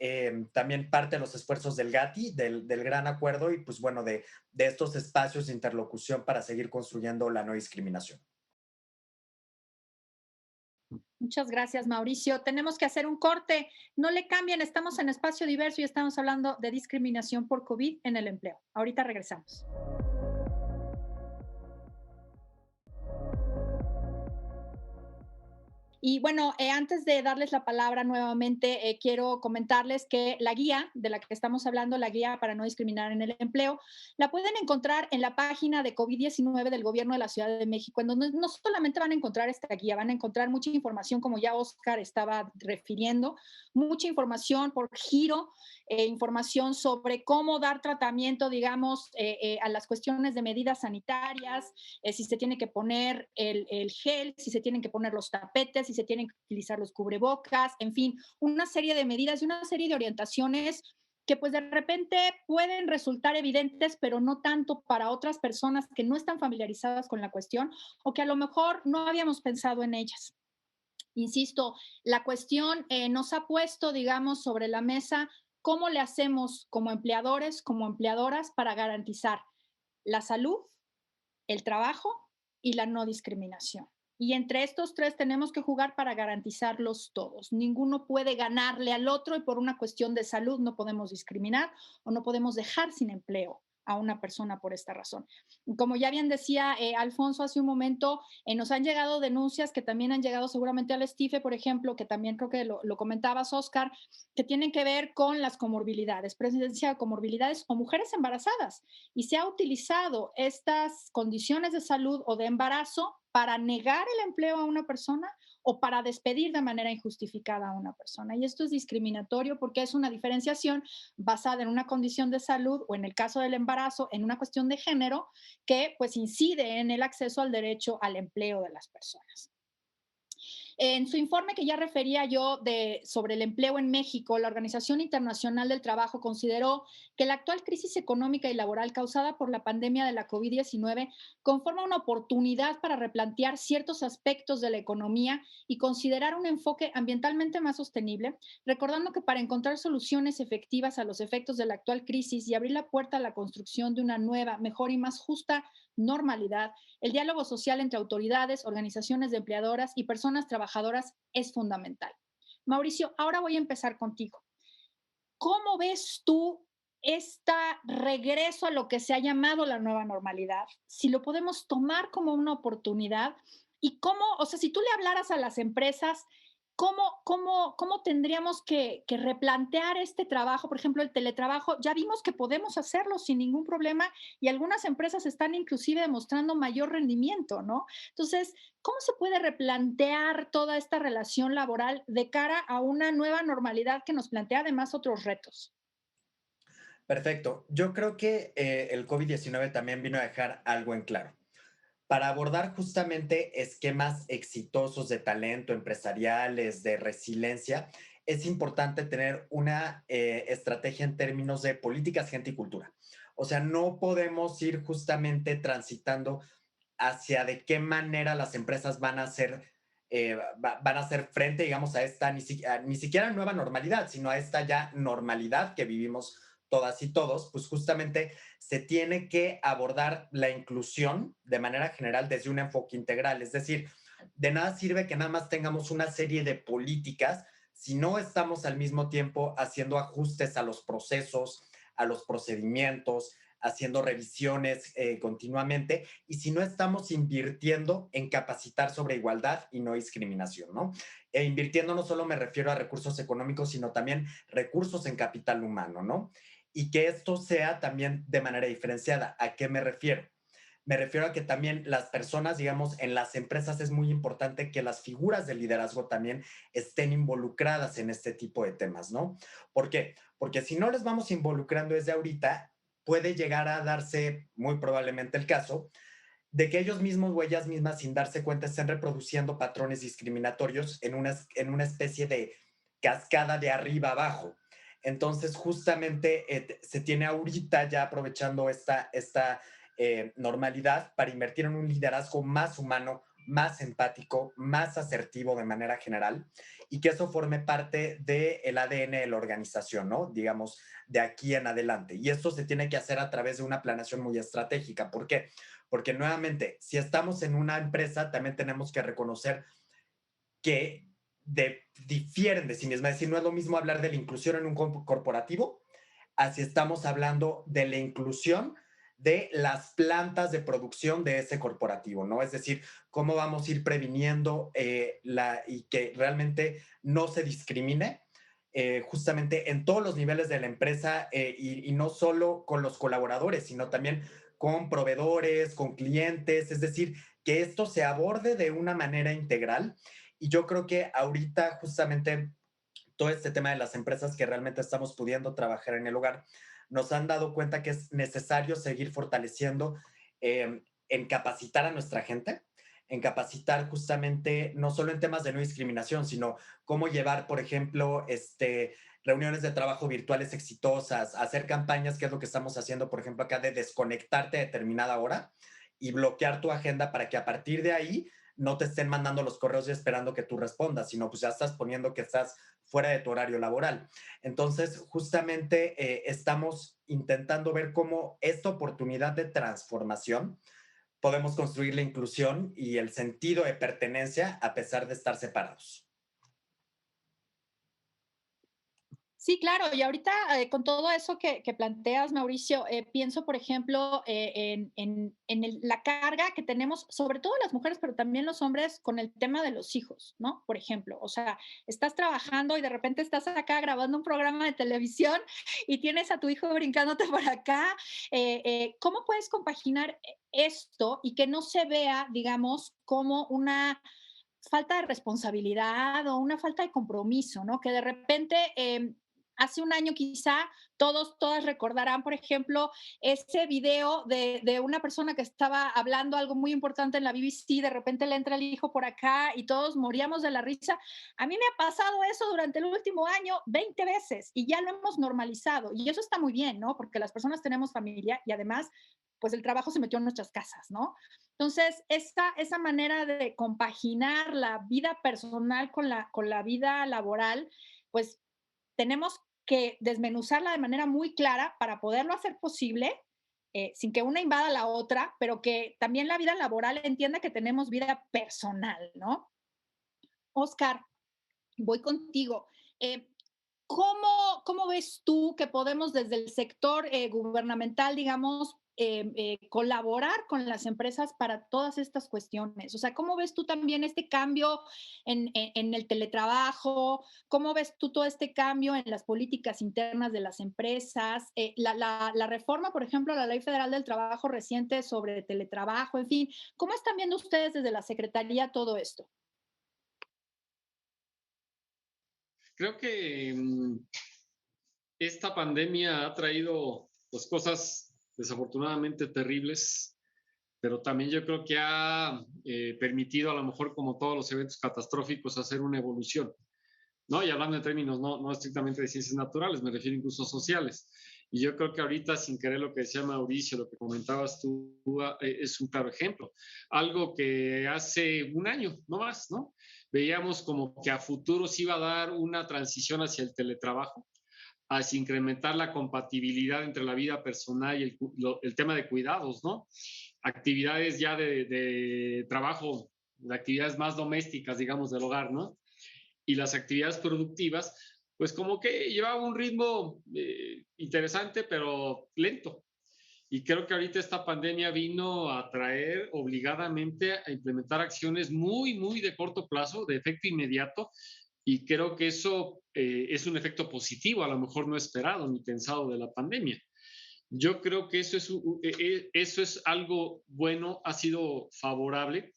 también parte de los esfuerzos del GATI, del Gran Acuerdo, y pues bueno, de estos espacios de interlocución para seguir construyendo la no discriminación. Muchas gracias, Mauricio. Tenemos que hacer un corte. No le cambien, estamos en Espacio Diverso y estamos hablando de discriminación por COVID en el empleo. Ahorita regresamos. Y bueno, antes de darles la palabra nuevamente, quiero comentarles que la guía de la que estamos hablando, la guía para no discriminar en el empleo, la pueden encontrar en la página de COVID-19 del Gobierno de la Ciudad de México, en donde no solamente van a encontrar esta guía, van a encontrar mucha información, como ya Oscar estaba refiriendo, mucha información por giro, información sobre cómo dar tratamiento, digamos, a las cuestiones de medidas sanitarias, si se tiene que poner el gel, si se tienen que poner los tapetes, si se tienen que utilizar los cubrebocas, en fin, una serie de medidas y una serie de orientaciones que pues de repente pueden resultar evidentes, pero no tanto para otras personas que no están familiarizadas con la cuestión o que a lo mejor no habíamos pensado en ellas. Insisto, la cuestión nos ha puesto, digamos, sobre la mesa cómo le hacemos como empleadores, como empleadoras para garantizar la salud, el trabajo y la no discriminación. Y entre estos tres tenemos que jugar para garantizarlos todos. Ninguno puede ganarle al otro y por una cuestión de salud no podemos discriminar o no podemos dejar sin empleo a una persona por esta razón. Como ya bien decía Alfonso hace un momento, nos han llegado denuncias que también han llegado seguramente al STIFE, por ejemplo, que también creo que lo comentabas, Oscar, que tienen que ver con las comorbilidades, presencia de comorbilidades o mujeres embarazadas. Y se ha utilizado estas condiciones de salud o de embarazo para negar el empleo a una persona o para despedir de manera injustificada a una persona. Y esto es discriminatorio porque es una diferenciación basada en una condición de salud o en el caso del embarazo, en una cuestión de género que pues incide en el acceso al derecho al empleo de las personas. En su informe que ya refería yo sobre el empleo en México, la Organización Internacional del Trabajo consideró que la actual crisis económica y laboral causada por la pandemia de la COVID-19 conforma una oportunidad para replantear ciertos aspectos de la economía y considerar un enfoque ambientalmente más sostenible, recordando que para encontrar soluciones efectivas a los efectos de la actual crisis y abrir la puerta a la construcción de una nueva, mejor y más justa normalidad, el diálogo social entre autoridades, organizaciones de empleadoras y personas trabajadoras es fundamental. Mauricio, ahora voy a empezar contigo. ¿Cómo ves tú este regreso a lo que se ha llamado la nueva normalidad? Si lo podemos tomar como una oportunidad y cómo, o sea, si tú le hablaras a las empresas, ¿cómo tendríamos que replantear este trabajo? Por ejemplo, el teletrabajo, ya vimos que podemos hacerlo sin ningún problema y algunas empresas están inclusive demostrando mayor rendimiento, ¿no? Entonces, ¿cómo se puede replantear toda esta relación laboral de cara a una nueva normalidad que nos plantea además otros retos? Perfecto. Yo creo que el COVID-19 también vino a dejar algo en claro. Para abordar justamente esquemas exitosos de talento, empresariales, de resiliencia, es importante tener una estrategia en términos de políticas, gente y cultura. O sea, no podemos ir justamente transitando hacia de qué manera las empresas van a hacer, van a hacer frente, digamos, a esta ni siquiera nueva normalidad, sino a esta ya normalidad que vivimos todas y todos, pues justamente se tiene que abordar la inclusión de manera general desde un enfoque integral. Es decir, de nada sirve que nada más tengamos una serie de políticas si no estamos al mismo tiempo haciendo ajustes a los procesos, a los procedimientos, haciendo revisiones continuamente y si no estamos invirtiendo en capacitar sobre igualdad y no discriminación, ¿no? E invirtiendo no solo me refiero a recursos económicos, sino también recursos en capital humano, ¿no? Y que esto sea también de manera diferenciada. ¿A qué me refiero? Me refiero a que también las personas, digamos, en las empresas es muy importante que las figuras de liderazgo también estén involucradas en este tipo de temas, ¿no? ¿Por qué? Porque si no les vamos involucrando desde ahorita, puede llegar a darse muy probablemente el caso de que ellos mismos o ellas mismas, sin darse cuenta, estén reproduciendo patrones discriminatorios en una especie de cascada de arriba abajo. Entonces, justamente se tiene ahorita ya aprovechando esta normalidad para invertir en un liderazgo más humano, más empático, más asertivo de manera general y que eso forme parte del ADN de la organización, ¿no? Digamos, de aquí en adelante. Y esto se tiene que hacer a través de una planeación muy estratégica. ¿Por qué? Porque nuevamente, si estamos en una empresa, también tenemos que reconocer que difieren de sí mismas. Es decir, no es lo mismo hablar de la inclusión en un corporativo, así estamos hablando de la inclusión de las plantas de producción de ese corporativo, ¿no? Es decir, cómo vamos a ir previniendo y que realmente no se discrimine justamente en todos los niveles de la empresa y no solo con los colaboradores, sino también con proveedores, con clientes, es decir, que esto se aborde de una manera integral. Y yo creo que ahorita justamente todo este tema de las empresas que realmente estamos pudiendo trabajar en el hogar, nos han dado cuenta que es necesario seguir fortaleciendo en capacitar a nuestra gente, en capacitar justamente no solo en temas de no discriminación, sino cómo llevar, por ejemplo, reuniones de trabajo virtuales exitosas, hacer campañas, que es lo que estamos haciendo, por ejemplo, acá de desconectarte a determinada hora y bloquear tu agenda para que a partir de ahí no te estén mandando los correos y esperando que tú respondas, sino pues ya estás poniendo que estás fuera de tu horario laboral. Entonces, justamente estamos intentando ver cómo esta oportunidad de transformación podemos construir la inclusión y el sentido de pertenencia a pesar de estar separados. Sí, claro, y ahorita con todo eso que planteas, Mauricio, pienso, por ejemplo, la carga que tenemos, sobre todo las mujeres, pero también los hombres, con el tema de los hijos, ¿no? Por ejemplo, o sea, estás trabajando y de repente estás acá grabando un programa de televisión y tienes a tu hijo brincándote por acá. ¿Cómo puedes compaginar esto y que no se vea, digamos, como una falta de responsabilidad o una falta de compromiso, ¿no? Que de repente, hace un año quizá todas recordarán, por ejemplo, ese video de una persona que estaba hablando algo muy importante en la BBC, de repente le entra el hijo por acá y todos moríamos de la risa. A mí me ha pasado eso durante el último año 20 veces y ya lo hemos normalizado y eso está muy bien, ¿no? Porque las personas tenemos familia y además, pues el trabajo se metió en nuestras casas, ¿no? Entonces, esa manera de compaginar la vida personal con la vida laboral, pues tenemos que desmenuzarla de manera muy clara para poderlo hacer posible, sin que una invada a la otra, pero que también la vida laboral entienda que tenemos vida personal, ¿no? Oscar, voy contigo. Eh, ¿Cómo ves tú que podemos desde el sector gubernamental, digamos, colaborar con las empresas para todas estas cuestiones? O sea, ¿cómo ves tú también este cambio en el teletrabajo? ¿Cómo ves tú todo este cambio en las políticas internas de las empresas? La reforma, por ejemplo, a la Ley Federal del Trabajo reciente sobre teletrabajo, en fin, ¿cómo están viendo ustedes desde la Secretaría todo esto? Creo que esta pandemia ha traído pues, cosas desafortunadamente terribles, pero también yo creo que ha permitido, a lo mejor como todos los eventos catastróficos, hacer una evolución, ¿no? Y hablando en términos no estrictamente de ciencias naturales, me refiero incluso a sociales. Y yo creo que ahorita, sin querer, lo que decía Mauricio, lo que comentabas tú, es un claro ejemplo. Algo que hace un año, no más, ¿no? Veíamos como que a futuro se iba a dar una transición hacia el teletrabajo, hacia incrementar la compatibilidad entre la vida personal y el tema de cuidados, ¿no? Actividades ya de trabajo, de actividades más domésticas, digamos, del hogar, ¿no? Y las actividades productivas, pues como que llevaba un ritmo interesante, pero lento. Y creo que ahorita esta pandemia vino a traer obligadamente a implementar acciones muy de corto plazo, de efecto inmediato, y creo que eso es un efecto positivo, a lo mejor no esperado ni pensado de la pandemia. Yo creo que eso es algo bueno, ha sido favorable,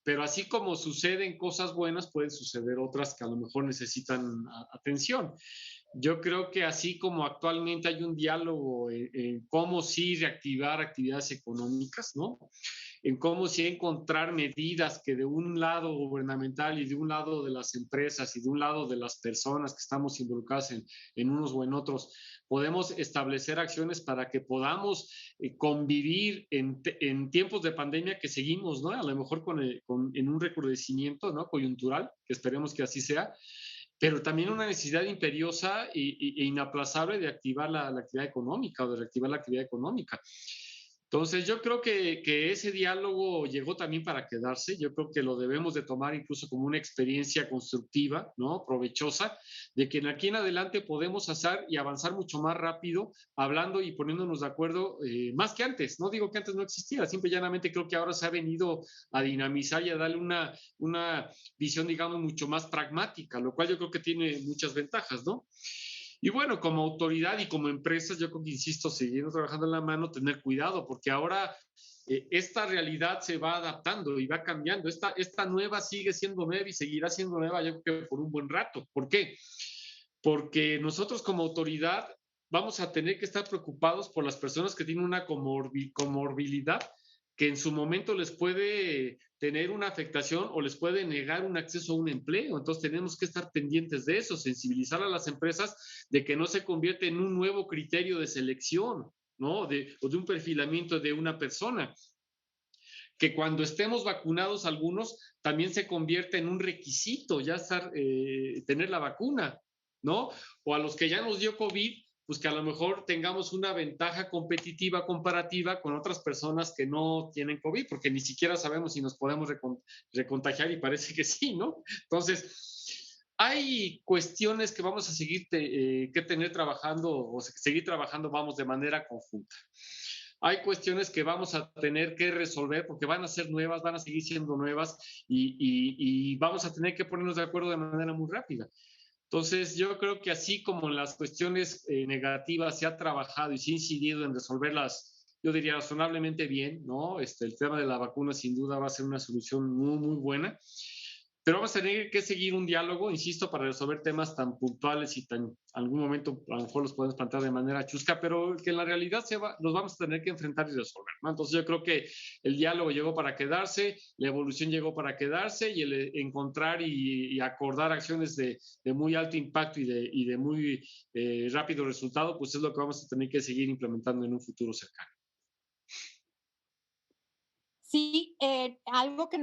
pero así como suceden cosas buenas, pueden suceder otras que a lo mejor necesitan atención. Yo creo que así como actualmente hay un diálogo en cómo sí reactivar actividades económicas, ¿no? En cómo sí encontrar medidas que de un lado gubernamental y de un lado de las empresas y de un lado de las personas que estamos involucradas en unos o en otros, podemos establecer acciones para que podamos convivir en tiempos de pandemia que seguimos, ¿no? A lo mejor en un recrudecimiento, ¿no? Coyuntural, que esperemos que así sea, pero también una necesidad imperiosa e inaplazable de activar la actividad económica o de reactivar la actividad económica. Entonces, yo creo que ese diálogo llegó también para quedarse. Yo creo que lo debemos de tomar incluso como una experiencia constructiva, ¿no? Provechosa, de que aquí en adelante podemos hacer y avanzar mucho más rápido, hablando y poniéndonos de acuerdo más que antes. No digo que antes no existiera, simple y llanamente creo que ahora se ha venido a dinamizar y a darle una visión, digamos, mucho más pragmática, lo cual yo creo que tiene muchas ventajas, ¿no? Y bueno, como autoridad y como empresas, yo creo que, insisto, siguiendo trabajando en la mano, tener cuidado, porque ahora esta realidad se va adaptando y va cambiando. Esta nueva sigue siendo nueva y seguirá siendo nueva, yo creo que por un buen rato. ¿Por qué? Porque nosotros como autoridad vamos a tener que estar preocupados por las personas que tienen una comorbilidad que en su momento les puede tener una afectación o les puede negar un acceso a un empleo. Entonces tenemos que estar pendientes de eso, sensibilizar a las empresas de que no se convierte en un nuevo criterio de selección, ¿no? O de un perfilamiento de una persona. Que cuando estemos vacunados algunos, también se convierte en un requisito ya tener la vacuna, ¿no? O a los que ya nos dio COVID, pues que a lo mejor tengamos una ventaja competitiva comparativa con otras personas que no tienen COVID, porque ni siquiera sabemos si nos podemos recontagiar y parece que sí, ¿no? Entonces, hay cuestiones que vamos a seguir que tener trabajando o seguir trabajando, vamos, de manera conjunta. Hay cuestiones que vamos a tener que resolver porque van a ser nuevas, van a seguir siendo nuevas y vamos a tener que ponernos de acuerdo de manera muy rápida. Entonces, yo creo que así como en las cuestiones negativas se ha trabajado y se ha incidido en resolverlas, yo diría razonablemente bien, ¿no? El tema de la vacuna sin duda va a ser una solución muy, muy buena. Pero vamos a tener que seguir un diálogo, insisto, para resolver temas tan puntuales y tan, en algún momento a lo mejor los podemos plantear de manera chusca, pero que en la realidad los vamos a tener que enfrentar y resolver, ¿no? Entonces yo creo que el diálogo llegó para quedarse, la evolución llegó para quedarse y el encontrar y acordar acciones de muy alto impacto y de muy rápido resultado, pues es lo que vamos a tener que seguir implementando en un futuro cercano. Sí, algo que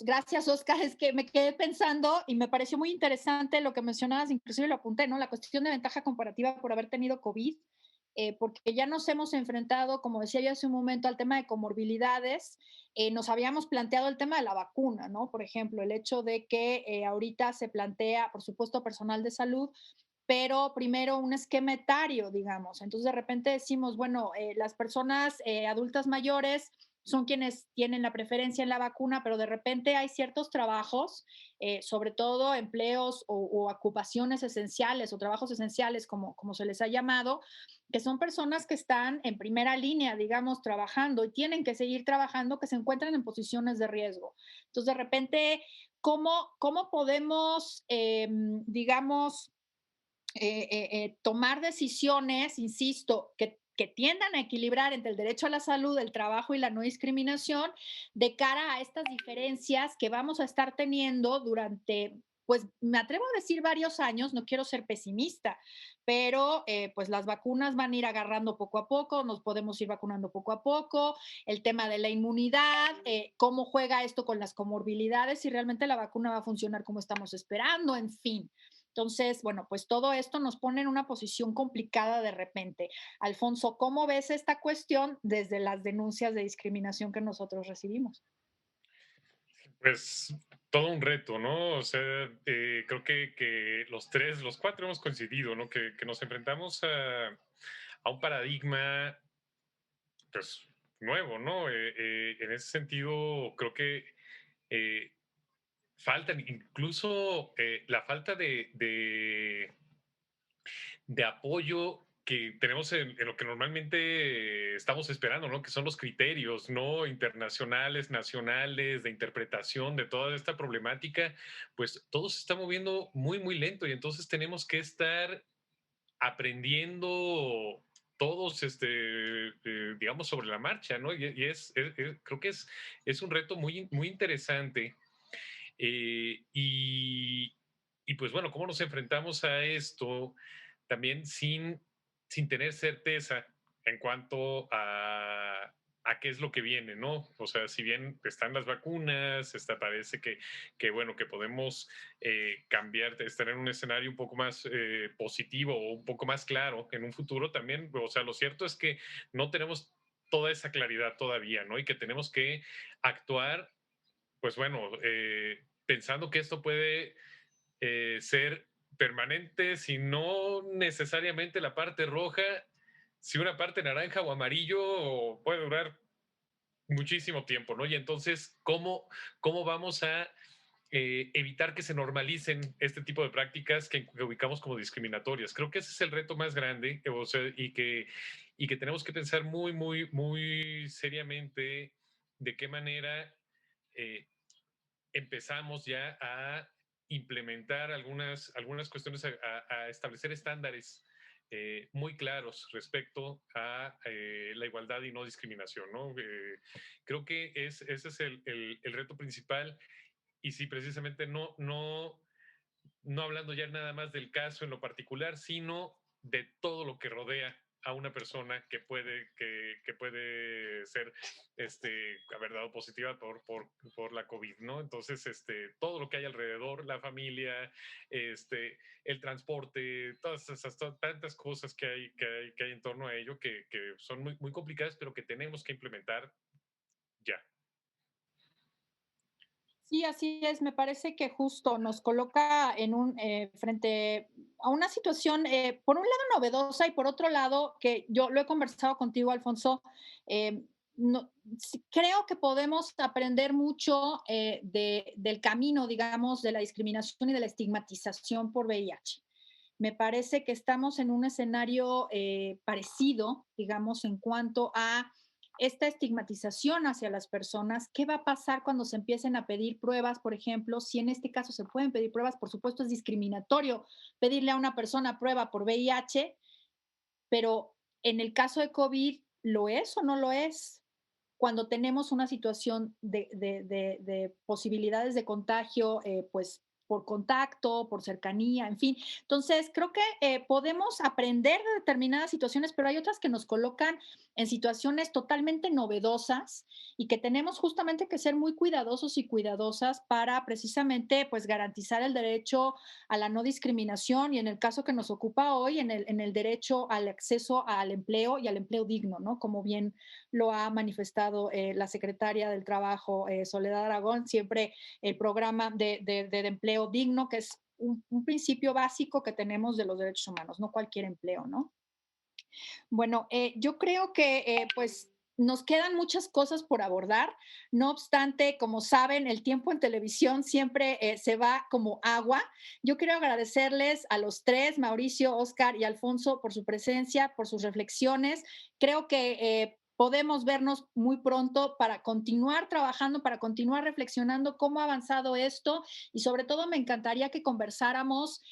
gracias Oscar, es que me quedé pensando y me pareció muy interesante lo que mencionabas, inclusive lo apunté, ¿no? La cuestión de ventaja comparativa por haber tenido COVID, porque ya nos hemos enfrentado, como decía yo hace un momento, al tema de comorbilidades. Nos habíamos planteado el tema de la vacuna, ¿no? Por ejemplo, el hecho de que ahorita se plantea, por supuesto, personal de salud, pero primero un esquema etario, digamos. Entonces, de repente decimos, bueno, las personas adultas mayores son quienes tienen la preferencia en la vacuna, pero de repente hay ciertos trabajos, sobre todo empleos o ocupaciones esenciales o trabajos esenciales, como se les ha llamado, que son personas que están en primera línea, digamos, trabajando y tienen que seguir trabajando, que se encuentran en posiciones de riesgo. Entonces, de repente, ¿cómo podemos, digamos, tomar decisiones, insisto, que tiendan a equilibrar entre el derecho a la salud, el trabajo y la no discriminación de cara a estas diferencias que vamos a estar teniendo durante, pues me atrevo a decir varios años, no quiero ser pesimista, pero pues las vacunas van a ir agarrando poco a poco, nos podemos ir vacunando poco a poco, el tema de la inmunidad, cómo juega esto con las comorbilidades, si realmente la vacuna va a funcionar como estamos esperando, en fin. Entonces, bueno, pues todo esto nos pone en una posición complicada de repente. Alfonso, ¿cómo ves esta cuestión desde las denuncias de discriminación que nosotros recibimos? Pues todo un reto, ¿no? O sea, creo que los cuatro hemos coincidido, ¿no? Que nos enfrentamos a un paradigma, pues, nuevo, ¿no? En ese sentido, creo que eh, faltan incluso la falta de apoyo que tenemos en lo que normalmente estamos esperando, ¿no? Que son los criterios, ¿no? Internacionales, nacionales, de interpretación de toda esta problemática, pues todo se está moviendo muy, muy lento y entonces tenemos que estar aprendiendo todos, digamos, sobre la marcha, ¿no? Y creo que es un reto muy, muy interesante. Eh, y, y pues bueno, ¿cómo nos enfrentamos a esto? También sin tener certeza en cuanto a qué es lo que viene, ¿no? O sea, si bien están las vacunas, parece que bueno, que podemos cambiar, estar en un escenario un poco más positivo o un poco más claro en un futuro también, o sea, lo cierto es que no tenemos toda esa claridad todavía, ¿no? Y que tenemos que actuar, pues bueno, pensando que esto puede ser permanente, si no necesariamente la parte roja, si una parte naranja o amarillo puede durar muchísimo tiempo, ¿no? Y entonces, ¿cómo vamos a evitar que se normalicen este tipo de prácticas que ubicamos como discriminatorias? Creo que ese es el reto más grande, o sea, y que tenemos que pensar muy, muy, muy seriamente de qué manera eh, empezamos ya a implementar algunas cuestiones, a establecer estándares muy claros respecto a la igualdad y no discriminación, ¿no? Creo que ese es el reto principal. Y sí, precisamente no hablando ya nada más del caso en lo particular, sino de todo lo que rodea a una persona que puede ser haber dado positiva por la COVID, ¿no? Entonces, todo lo que hay alrededor, la familia, el transporte, todas esas tantas cosas que hay en torno a ello que son muy, muy complicadas, pero que tenemos que implementar ya. Sí, así es. Me parece que justo nos coloca en frente a una situación, por un lado novedosa y por otro lado, que yo lo he conversado contigo, Alfonso, eh, no, sí, creo que podemos aprender mucho del camino, digamos, de la discriminación y de la estigmatización por VIH. Me parece que estamos en un escenario parecido, digamos, en cuanto a esta estigmatización hacia las personas. ¿Qué va a pasar cuando se empiecen a pedir pruebas, por ejemplo? Si en este caso se pueden pedir pruebas, por supuesto es discriminatorio pedirle a una persona prueba por VIH, pero en el caso de COVID, ¿lo es o no lo es? Cuando tenemos una situación de posibilidades de contagio, pues por contacto, por cercanía, en fin. Entonces, creo que podemos aprender de determinadas situaciones, pero hay otras que nos colocan en situaciones totalmente novedosas y que tenemos justamente que ser muy cuidadosos y cuidadosas para precisamente pues garantizar el derecho a la no discriminación y en el caso que nos ocupa hoy, en el derecho al acceso al empleo y al empleo digno, ¿no? Como bien lo ha manifestado la secretaria del Trabajo, Soledad Aragón, siempre el programa de empleo digno, que es un principio básico que tenemos de los derechos humanos, no cualquier empleo, ¿no? Bueno, yo creo que pues nos quedan muchas cosas por abordar. No obstante, como saben, el tiempo en televisión siempre se va como agua. Yo quiero agradecerles a los tres, Mauricio, Oscar y Alfonso, por su presencia, por sus reflexiones. Creo que podemos vernos muy pronto para continuar trabajando, para continuar reflexionando cómo ha avanzado esto y sobre todo me encantaría que conversáramos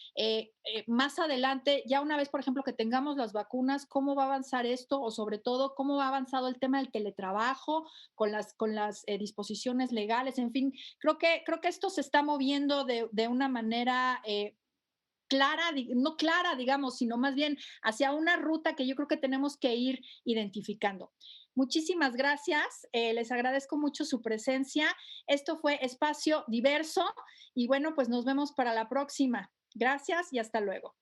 más adelante, ya una vez, por ejemplo, que tengamos las vacunas, cómo va a avanzar esto o sobre todo cómo ha avanzado el tema del teletrabajo con las disposiciones legales, en fin, creo que esto se está moviendo de una manera clara, no clara, digamos, sino más bien hacia una ruta que yo creo que tenemos que ir identificando. Muchísimas gracias, les agradezco mucho su presencia. Esto fue Espacio Diverso y bueno, pues nos vemos para la próxima. Gracias y hasta luego.